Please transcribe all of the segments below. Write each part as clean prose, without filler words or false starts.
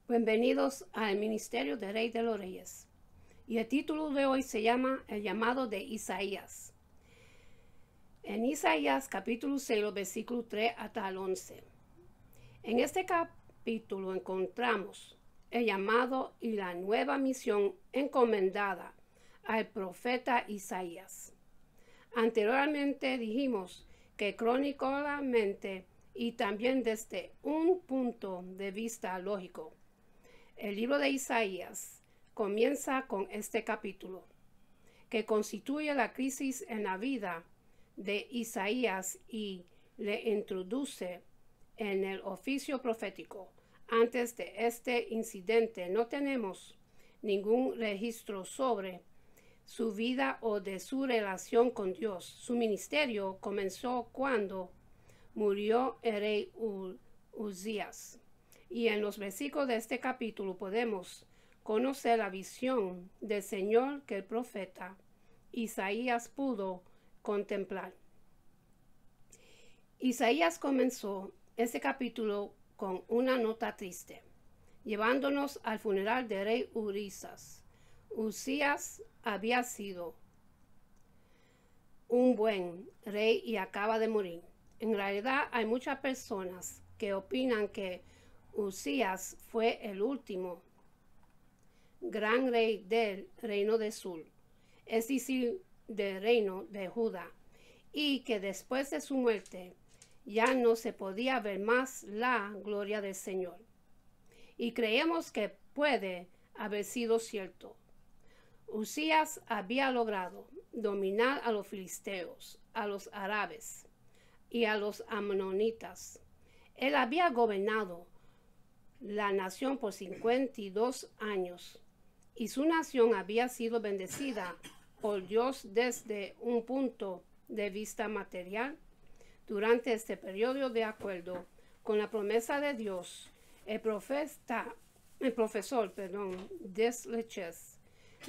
Bienvenidos al Ministerio de Rey de los Reyes. Y el título de hoy se llama El llamado de Isaías. En Isaías capítulo 6, versículo 3 hasta el 11. En este capítulo encontramos el llamado y la nueva misión encomendada al profeta Isaías. Anteriormente dijimos que cronológicamente y también desde un punto de vista lógico, el libro de Isaías comienza con este capítulo, que constituye la crisis en la vida de Isaías y le introduce en el oficio profético. Antes de este incidente no tenemos ningún registro sobre su vida o de su relación con Dios. Su ministerio comenzó cuando murió el rey Uzías. Y en los versículos de este capítulo podemos conocer la visión del Señor que el profeta Isaías pudo contemplar. Isaías comenzó este capítulo con una nota triste, llevándonos al funeral del rey Uzías. Uzías había sido un buen rey y acaba de morir. En realidad hay muchas personas que opinan que Uzías fue el último gran rey del reino de Sur, es decir, del reino de Judá, y que después de su muerte ya no se podía ver más la gloria del Señor. Y creemos que puede haber sido cierto. Uzías había logrado dominar a los filisteos, a los árabes y a los amonitas. Él había gobernado la nación por 52 años y su nación había sido bendecida por Dios desde un punto de vista material. Durante este periodo, de acuerdo con la promesa de Dios, el profesor Desleches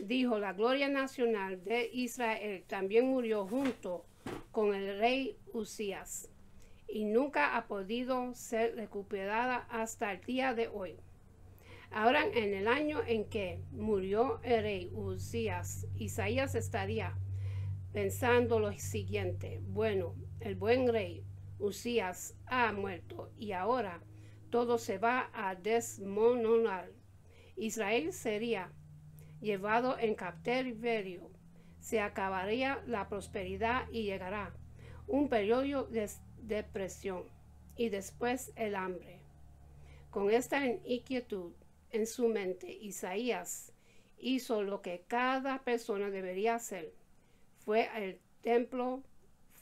dijo: la gloria nacional de Israel también murió junto con el rey Uzías y nunca ha podido ser recuperada hasta el día de hoy. Ahora, en el año en que murió el rey Uzías, Isaías estaría pensando lo siguiente: bueno, el buen rey Uzías ha muerto y ahora todo se va a desmoronar. Israel sería llevado en cautiverio, se acabaría la prosperidad y llegará un periodo de depresión y después el hambre. Con esta inquietud en su mente, Isaías hizo lo que cada persona debería hacer. Fue al templo,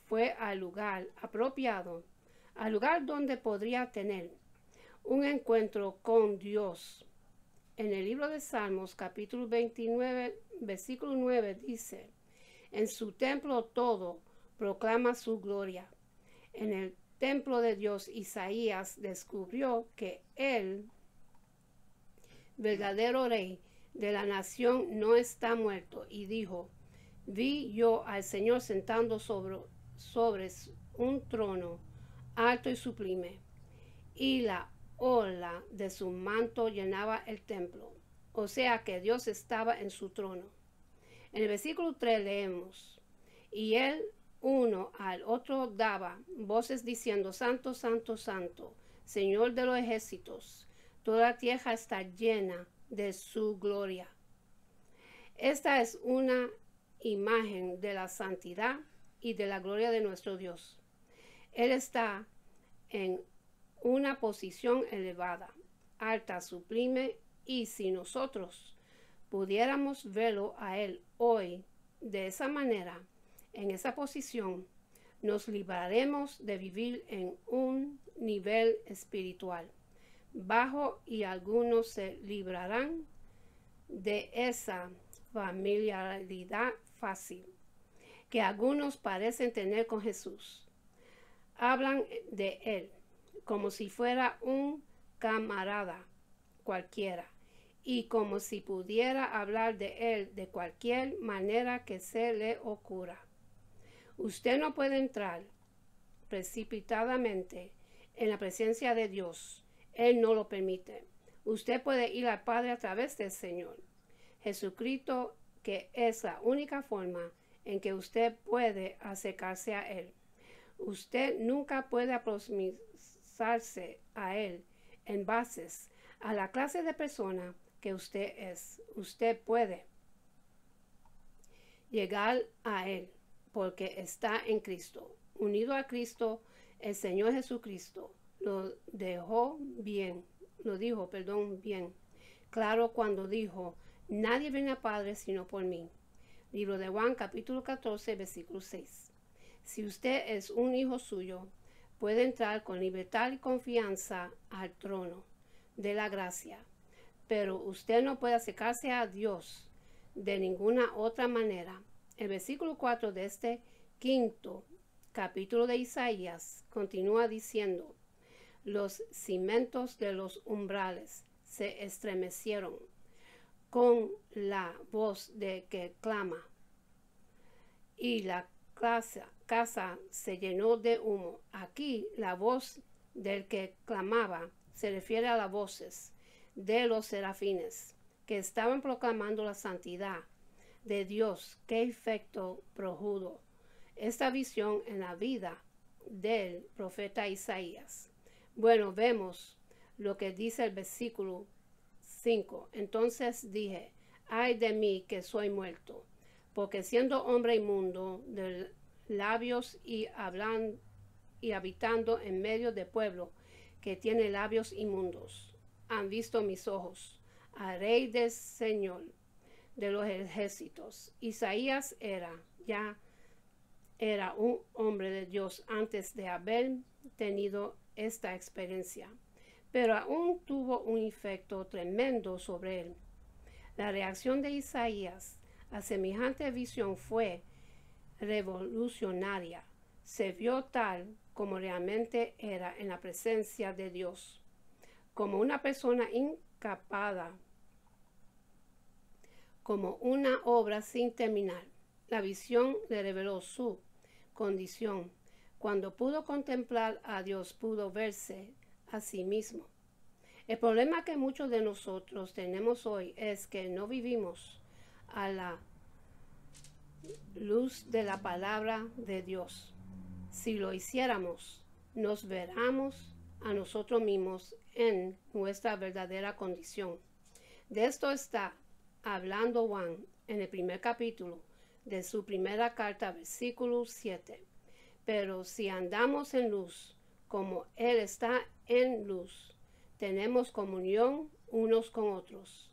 fue al lugar apropiado, al lugar donde podría tener un encuentro con Dios. En el libro de Salmos, capítulo 29, versículo 9, dice: en su templo todo proclama su gloria. En el templo de Dios, Isaías descubrió que el verdadero rey de la nación no está muerto y dijo: vi yo al Señor sentando sobre un trono alto y sublime, y la ola de su manto llenaba el templo. O sea que Dios estaba en su trono. En el versículo 3 leemos: y él uno al otro daba voces diciendo: santo, santo, santo, Señor de los ejércitos, toda la tierra está llena de su gloria. Esta es una imagen de la santidad y de la gloria de nuestro Dios. Él está en una posición elevada, alta, sublime, y si nosotros pudiéramos verlo a Él hoy de esa manera, en esa posición, nos libraremos de vivir en un nivel espiritual bajo, y algunos se librarán de esa familiaridad fácil que algunos parecen tener con Jesús. Hablan de Él como si fuera un camarada cualquiera y como si pudiera hablar de Él de cualquier manera que se le ocurra. Usted no puede entrar precipitadamente en la presencia de Dios. Él no lo permite. Usted puede ir al Padre a través del Señor Jesucristo, que es la única forma en que usted puede acercarse a Él. Usted nunca puede aproximarse a Él en bases a la clase de persona que usted es. Usted puede llegar a Él porque está en Cristo. Unido a Cristo, el Señor Jesucristo lo dijo bien, claro cuando dijo: nadie viene al Padre sino por mí. Libro de Juan, capítulo 14, versículo 6. Si usted es un hijo suyo, puede entrar con libertad y confianza al trono de la gracia, pero usted no puede acercarse a Dios de ninguna otra manera. El versículo 4 de este 5º capítulo de Isaías continúa diciendo: los cimientos de los umbrales se estremecieron con la voz de que clama, y la casa se llenó de humo. Aquí la voz del que clamaba se refiere a las voces de los serafines que estaban proclamando la santidad de Dios. Qué efecto produjo esta visión en la vida del profeta Isaías. Bueno, vemos lo que dice el versículo 5. Entonces dije: ay de mí que soy muerto, porque siendo hombre inmundo de labios y habitando en medio de pueblo que tiene labios inmundos, han visto mis ojos al Rey del Señor de los ejércitos. Isaías era un hombre de Dios antes de haber tenido esta experiencia, pero aún tuvo un efecto tremendo sobre él. La reacción de Isaías a semejante visión fue revolucionaria. Se vio tal como realmente era en la presencia de Dios, como una persona incapaz, como una obra sin terminar. La visión le reveló su condición. Cuando pudo contemplar a Dios, pudo verse a sí mismo. El problema que muchos de nosotros tenemos hoy es que no vivimos a la luz de la palabra de Dios. Si lo hiciéramos, nos veríamos a nosotros mismos en nuestra verdadera condición. De esto está hablando Juan en el primer capítulo de su primera carta, versículo 7. Pero si andamos en luz, como Él está en luz, tenemos comunión unos con otros,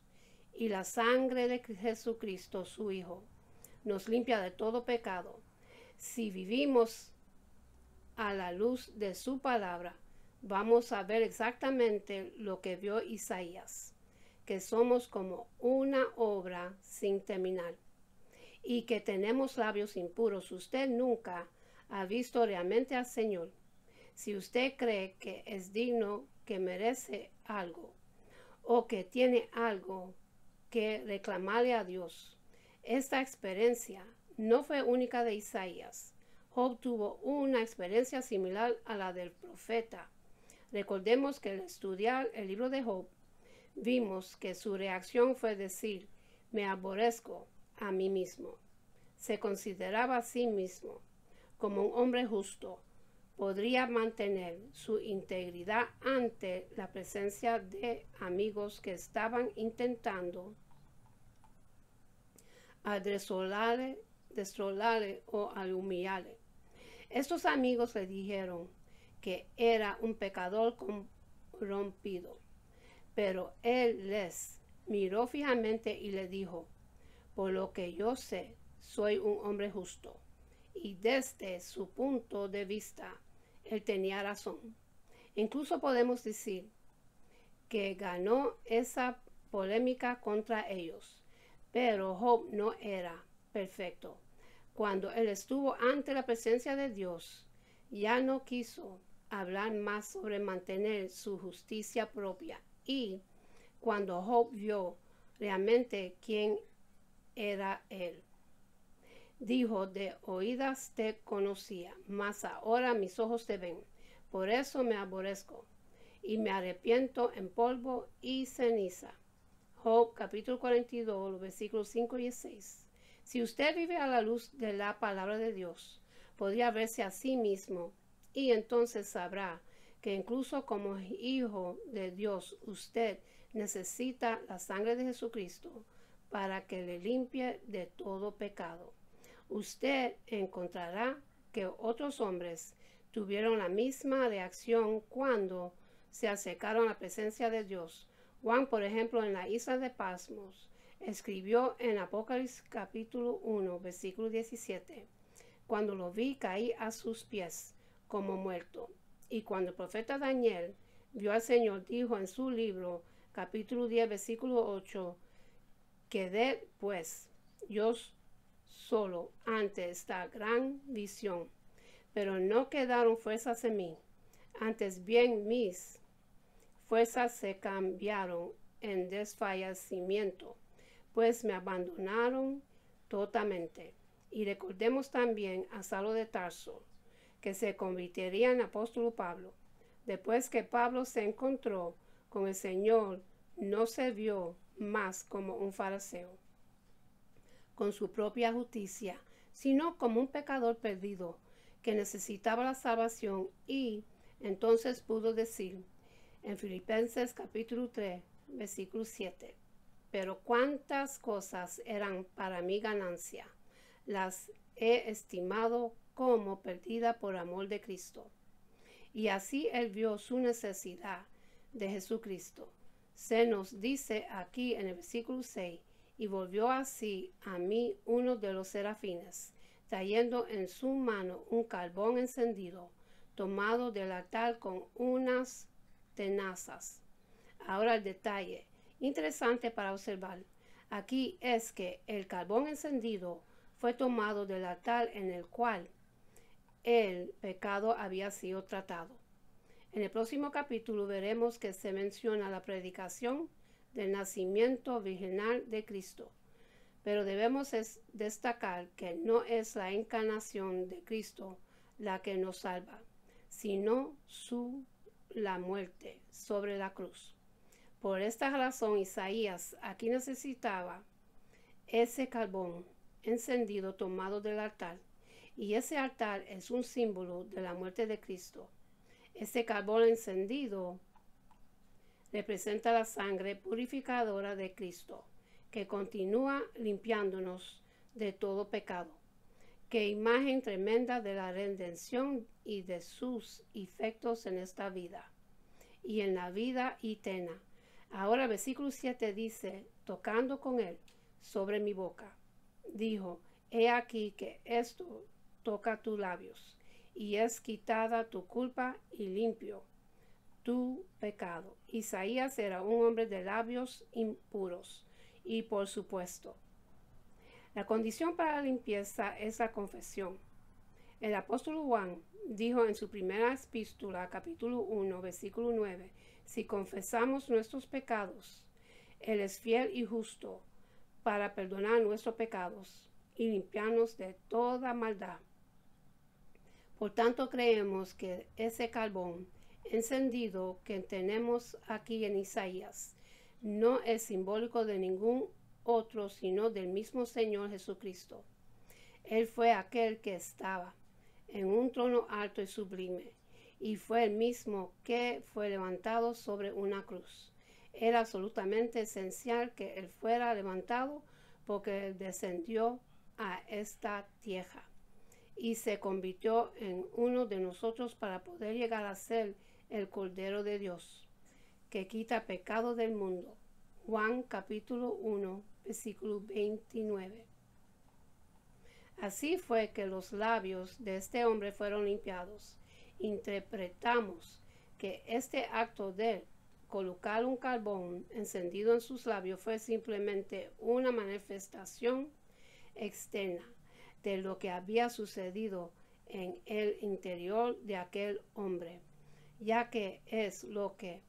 y la sangre de Jesucristo, su Hijo, nos limpia de todo pecado. Si vivimos a la luz de su palabra, vamos a ver exactamente lo que vio Isaías, que somos como una obra sin terminar y que tenemos labios impuros. Usted nunca ha visto realmente al Señor. Si usted cree que es digno, que merece algo o que tiene algo que reclamarle a Dios, esta experiencia no fue única de Isaías. Job tuvo una experiencia similar a la del profeta. Recordemos que al estudiar el libro de Job, vimos que su reacción fue decir: me aborrezco a mí mismo. Se consideraba a sí mismo como un hombre justo. Podría mantener su integridad ante la presencia de amigos que estaban intentando desolarle o humillarle. Estos amigos le dijeron que era un pecador corrompido, pero él les miró fijamente y le dijo: por lo que yo sé, soy un hombre justo. Y desde su punto de vista, él tenía razón. Incluso podemos decir que ganó esa polémica contra ellos. Pero Job no era perfecto. Cuando él estuvo ante la presencia de Dios, ya no quiso hablar más sobre mantener su justicia propia. Y cuando Job vio realmente quién era él, dijo: de oídas te conocía, mas ahora mis ojos te ven. Por eso me aborrezco y me arrepiento en polvo y ceniza. Job capítulo 42, versículos 5 y 6. Si usted vive a la luz de la palabra de Dios, podría verse a sí mismo y entonces sabrá que incluso como hijo de Dios, usted necesita la sangre de Jesucristo para que le limpie de todo pecado. Usted encontrará que otros hombres tuvieron la misma reacción cuando se acercaron a la presencia de Dios. Juan, por ejemplo, en la isla de Patmos, escribió en Apocalipsis capítulo 1, versículo 17, cuando lo vi caí a sus pies como muerto. Y cuando el profeta Daniel vio al Señor, dijo en su libro, capítulo 10, versículo 8, quedé pues yo solo ante esta gran visión, pero no quedaron fuerzas en mí, antes bien mis fuerzas se cambiaron en desfallecimiento, pues me abandonaron totalmente. Y recordemos también a Saulo de Tarso, que se convertiría en apóstol Pablo. Después que Pablo se encontró con el Señor, no se vio más como un fariseo, con su propia justicia, sino como un pecador perdido, que necesitaba la salvación, y entonces pudo decir en Filipenses capítulo 3, versículo 7, pero cuántas cosas eran para mi ganancia, las he estimado como perdida por amor de Cristo. Y así él vio su necesidad de Jesucristo. Se nos dice aquí en el versículo 6, y volvió así a mí uno de los serafines, trayendo en su mano un carbón encendido, tomado del altar con unas tenazas. Ahora el detalle interesante para observar aquí es que el carbón encendido fue tomado del altar en el cual el pecado había sido tratado. En el próximo capítulo veremos que se menciona la predicación del nacimiento virginal de Cristo, pero debemos destacar que no es la encarnación de Cristo la que nos salva, sino la muerte sobre la cruz. Por esta razón Isaías aquí necesitaba ese carbón encendido tomado del altar, y ese altar es un símbolo de la muerte de Cristo. Ese carbón encendido representa la sangre purificadora de Cristo, que continúa limpiándonos de todo pecado. Qué imagen tremenda de la redención y de sus efectos en esta vida y en la vida eterna. Ahora versículo 7 dice, tocando con él sobre mi boca, dijo, he aquí que esto toca tus labios, y es quitada tu culpa y limpio tu pecado. Isaías era un hombre de labios impuros, y por supuesto, la condición para la limpieza es la confesión. El apóstol Juan dijo en su primera epístola, capítulo 1, versículo 9, si confesamos nuestros pecados, Él es fiel y justo para perdonar nuestros pecados y limpiarnos de toda maldad. Por tanto, creemos que ese carbón encendido que tenemos aquí en Isaías no es simbólico de ningún otro, sino del mismo Señor Jesucristo. Él fue aquel que estaba en un trono alto y sublime, y fue el mismo que fue levantado sobre una cruz. Era absolutamente esencial que Él fuera levantado porque Él descendió a esta tierra y se convirtió en uno de nosotros para poder llegar a ser el Cordero de Dios, que quita pecado del mundo. Juan capítulo 1, versículo 29. Así fue que los labios de este hombre fueron limpiados. Interpretamos que este acto de colocar un carbón encendido en sus labios fue simplemente una manifestación externa de lo que había sucedido en el interior de aquel hombre, ya que es lo que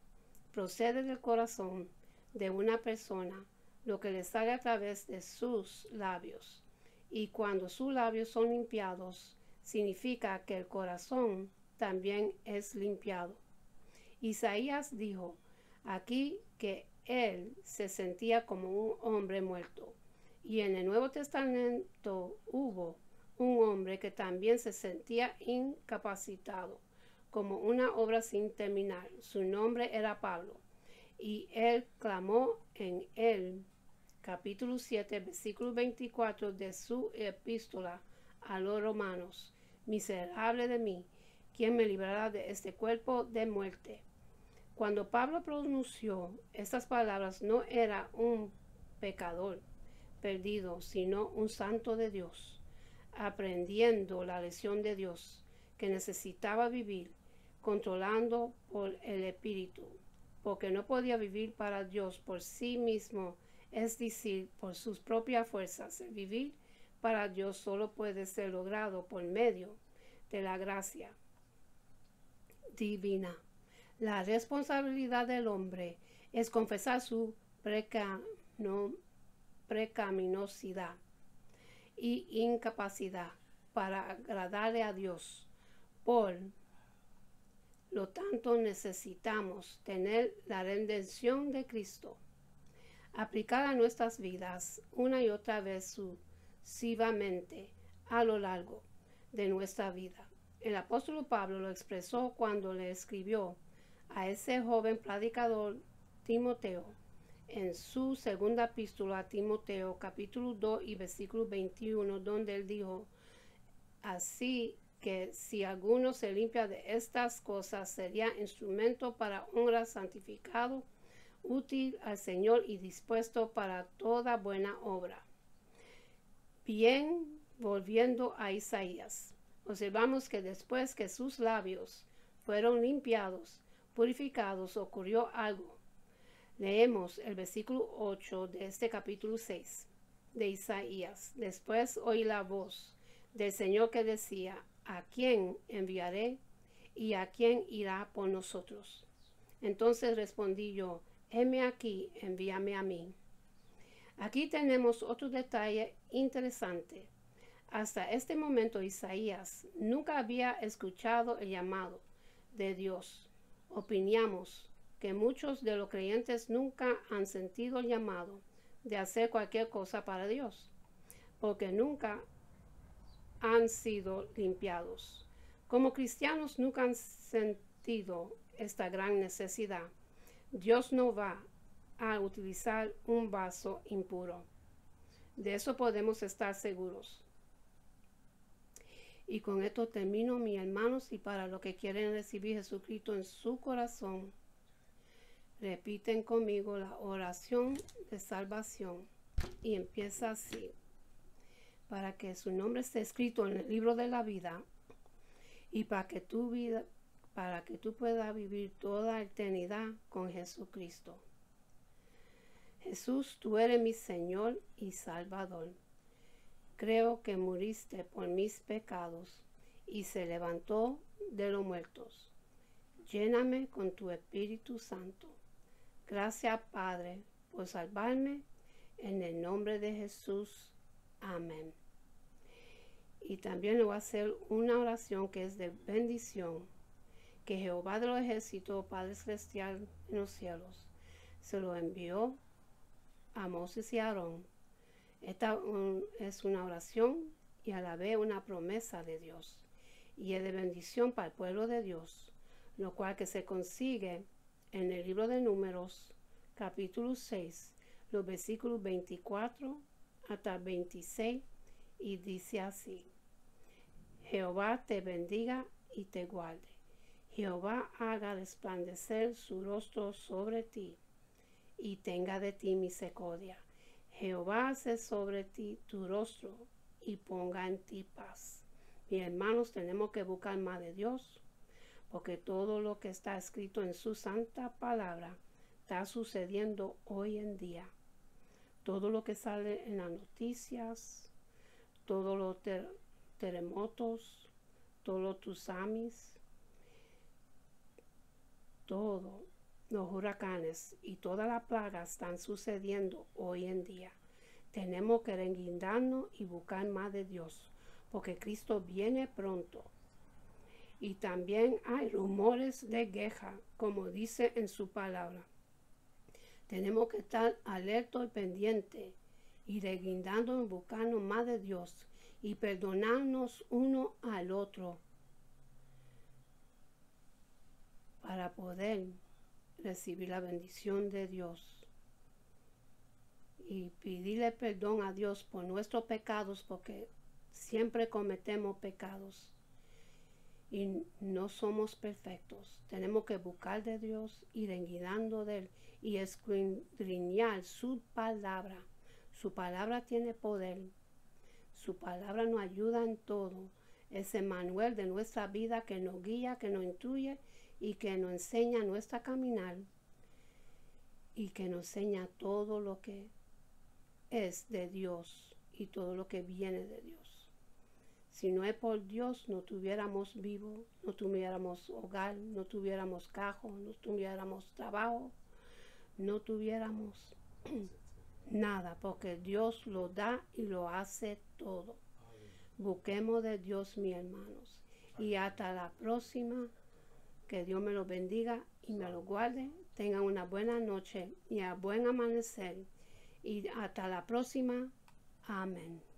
procede del corazón de una persona, lo que le sale a través de sus labios. Y cuando sus labios son limpiados, significa que el corazón también es limpiado. Isaías dijo aquí que él se sentía como un hombre muerto. Y en el Nuevo Testamento hubo un hombre que también se sentía incapacitado, como una obra sin terminar. Su nombre era Pablo. Y él clamó en el capítulo 7, versículo 24 de su epístola a los romanos: miserable de mí, ¿quién me librará de este cuerpo de muerte? Cuando Pablo pronunció estas palabras, no era un pecador perdido, sino un santo de Dios, aprendiendo la lección de Dios, que necesitaba vivir controlando por el Espíritu, porque no podía vivir para Dios por sí mismo, es decir, por sus propias fuerzas. El vivir para Dios solo puede ser logrado por medio de la gracia divina. La responsabilidad del hombre es confesar su pecaminosidad y incapacidad para agradarle a Dios. Por lo tanto, necesitamos tener la redención de Cristo aplicada a nuestras vidas una y otra vez sucesivamente a lo largo de nuestra vida. El apóstol Pablo lo expresó cuando le escribió a ese joven predicador Timoteo en su segunda epístola a Timoteo, capítulo 2 y versículo 21, donde él dijo: así que si alguno se limpia de estas cosas, sería instrumento para honra, santificado, útil al Señor y dispuesto para toda buena obra. Bien, volviendo a Isaías, observamos que después que sus labios fueron limpiados, purificados, ocurrió algo. Leemos el versículo 8 de este capítulo 6 de Isaías. Después oí la voz del Señor que decía: ¿a quién enviaré y a quién irá por nosotros? Entonces respondí yo: heme aquí, envíame a mí. Aquí tenemos otro detalle interesante. Hasta este momento Isaías nunca había escuchado el llamado de Dios. Opinamos que muchos de los creyentes nunca han sentido el llamado de hacer cualquier cosa para Dios, porque nunca han sido limpiados. Como cristianos nunca han sentido esta gran necesidad. Dios no va a utilizar un vaso impuro. De eso podemos estar seguros. Y con esto termino, mis hermanos, y para los que quieren recibir a Jesucristo en su corazón, repiten conmigo la oración de salvación. Y empieza así: para que su nombre esté escrito en el libro de la vida y para que tú puedas vivir toda eternidad con Jesucristo. Jesús, tú eres mi Señor y Salvador. Creo que muriste por mis pecados y se levantó de los muertos. Lléname con tu Espíritu Santo. Gracias, Padre, por salvarme. En el nombre de Jesús. Amén. Y también le voy a hacer una oración que es de bendición. Que Jehová de los ejércitos, Padre celestial en los cielos, se lo envió a Moisés y a Aarón. Esta es una oración y a la vez una promesa de Dios. Y es de bendición para el pueblo de Dios, lo cual que se consigue en el libro de Números, capítulo 6, los versículos 24 hasta 26, y dice así: Jehová te bendiga y te guarde. Jehová haga resplandecer su rostro sobre ti y tenga de ti misericordia. Jehová hace sobre ti tu rostro y ponga en ti paz. Mis hermanos, tenemos que buscar más de Dios, porque todo lo que está escrito en su santa palabra está sucediendo hoy en día. Todo lo que sale en las noticias, todos los terremotos, todos los tsunamis, todos los huracanes y todas las plagas están sucediendo hoy en día. Tenemos que rendirnos y buscar más de Dios, porque Cristo viene pronto. y también hay rumores de guerra, como dice en su palabra. Tenemos que estar alerta y pendiente y reguindando en buscarnos más de Dios y perdonarnos uno al otro para poder recibir la bendición de Dios y pedirle perdón a Dios por nuestros pecados, porque siempre cometemos pecados y no somos perfectos. Tenemos que buscar de Dios y reguindando de Él y escudriñar su palabra. Su palabra tiene poder. Su palabra nos ayuda en todo. Es el manual de nuestra vida que nos guía, que nos instruye y que nos enseña nuestra caminar y que nos enseña todo lo que es de Dios y todo lo que viene de Dios. Si no es por Dios, no tuviéramos vivo, no tuviéramos hogar, no tuviéramos carro, no tuviéramos trabajo, no tuviéramos nada, porque Dios lo da y lo hace todo. Busquemos de Dios, mis hermanos. Y hasta la próxima, que Dios me los bendiga y me los guarde. Tengan una buena noche y a buen amanecer. Y hasta la próxima. Amén.